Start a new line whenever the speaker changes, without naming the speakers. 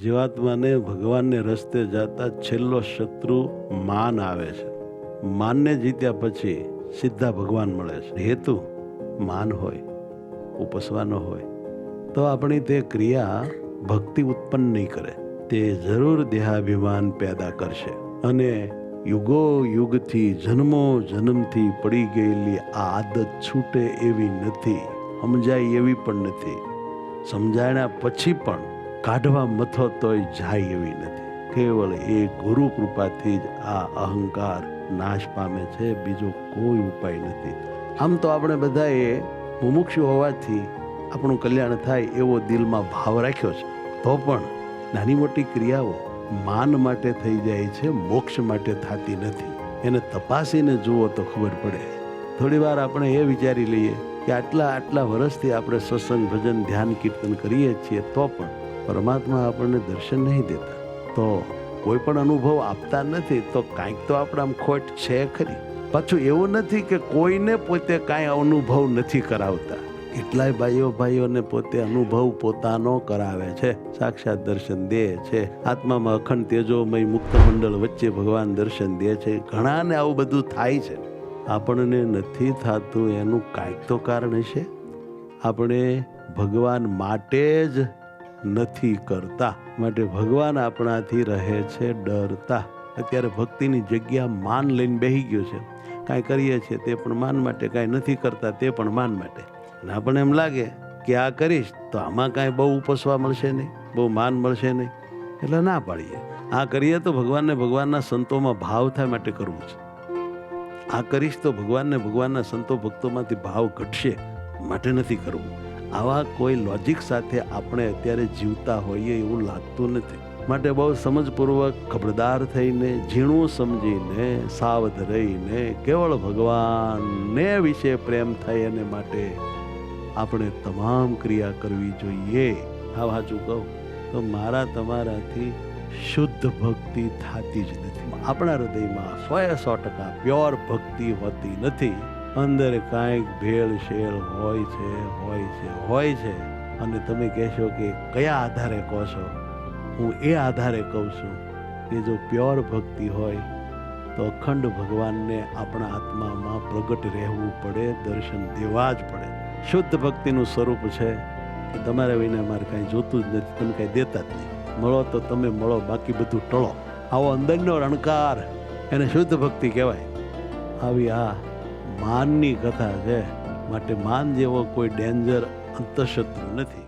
જીવાત્માને ભગવાનને રસ્તે જતા છેલ્લો શત્રુ માન આવે છે. માનને જીત્યા પછી સીધા ભગવાન મળે છે. હેતુ માન હોય, ઉપસવાનો હોય તો આપણી તે ક્રિયા ભક્તિ ઉત્પન્ન નહીં કરે. તે જરૂર દેહાભિમાન પેદા કરશે અને યુગો યુગથી જન્મો જન્મથી પડી ગયેલી આ આદત છૂટે એવી નથી, સમજાય એવી પણ નથી, સમજાણ્યા પછી પણ કાઢવા મથો તોય જાય એવી નથી. કેવળ એ ગુરુ કૃપાથી જ આ અહંકાર નાશ પામે છે, બીજો કોઈ ઉપાય નથી. આમ તો આપણે બધાએ મુમુક્ષુ હોવાથી આપણું કલ્યાણ થાય એવો દિલમાં ભાવ રાખ્યો છે, તો પણ નાની મોટી ક્રિયાઓ માન માટે થઈ જાય છે, મોક્ષ માટે થતી નથી. એને તપાસીને જુઓ તો ખબર પડે. થોડી વાર આપણે એ વિચારી લઈએ કે આટલા વર્ષથી આપણે સત્સંગ ભજન ધ્યાન કીર્તન કરીએ છીએ તો પણ પરમાત્મા આપણને દર્શન નહીં દેતા, તો કોઈ પણ અનુભવ આપતા નથી, તો કાંઈક તો આપણામાં ખોટ છે ખરી. પાછું એવું નથી કે કોઈને પોતે કાંઈ અનુભવ નથી કરાવતા. કેટલાય ભાઈઓને પોતે અનુભવ પોતાનો કરાવે છે, સાક્ષાત દર્શન દે છે. આત્મામાં અખંડ તેજોમય મુક્ત મંડળ વચ્ચે ભગવાન દર્શન દે છે. ઘણાને આવું બધું થાય છે. આપણને નથી થતું એનું કાંઈક તો કારણ હશે. આપણે ભગવાન માટે જ નથી કરતા, માટે ભગવાન આપણાથી રહે છે ડરતા. અત્યારે ભક્તિની જગ્યા માન લઈને બેસી ગયો છે. કાંઈ કરીએ છીએ તે પણ માન માટે, કાંઈ નથી કરતા તે પણ માન માટે. અને આપણને એમ લાગે કે આ કરીશ તો આમાં કાંઈ બહુ ઉપસવા મળશે નહીં, બહુ માન મળશે નહીં, એટલે ના પાડીએ. આ કરીએ તો ભગવાનને ભગવાનના સંતોમાં ભાવ થાય માટે કરવું છે. આ કરીશ તો ભગવાનને ભગવાનના સંતો ભક્તોમાંથી ભાવ ઘટશે માટે નથી કરવું. આવા કોઈ લોજિક સાથે આપણે અત્યારે જીવતા હોઈએ એવું લાગતું નથી. માટે બહુ સમજપૂર્વક ખબરદાર થઈને, ઝીણું સમજીને, સાવધ રહીને કેવળ ભગવાનને વિશે પ્રેમ થાય એને માટે આપણે તમામ ક્રિયા કરવી જોઈએ. આ વાંચું કહું તો મારા તમારાથી શુદ્ધ ભક્તિ થતી જ નથી. આપણા હૃદયમાં 100% પ્યોર ભક્તિ હોતી નથી. અંદર કાંઈક ભેળસેળ હોય છે. અને તમે કહેશો કે કયા આધારે કહો છો? હું એ આધારે કહું છું કે જો પ્યોર ભક્તિ હોય તો અખંડ ભગવાનને આપણા આત્મામાં પ્રગટ રહેવું પડે, દર્શન દેવા જ પડે. શુદ્ધ ભક્તિનું સ્વરૂપ છે કે તમારા વિના મારે કાંઈ જોતું જ નથી, તમે કાંઈ દેતા જ નહીં. મળો તો તમે મળો, બાકી બધું ટળો. આવો અંદરનો રણકાર એને શુદ્ધ ભક્તિ કહેવાય. આવી આ માનની કથા છે. માટે માન જેવો કોઈ ડેન્જર અંતઃશત્રુ નથી.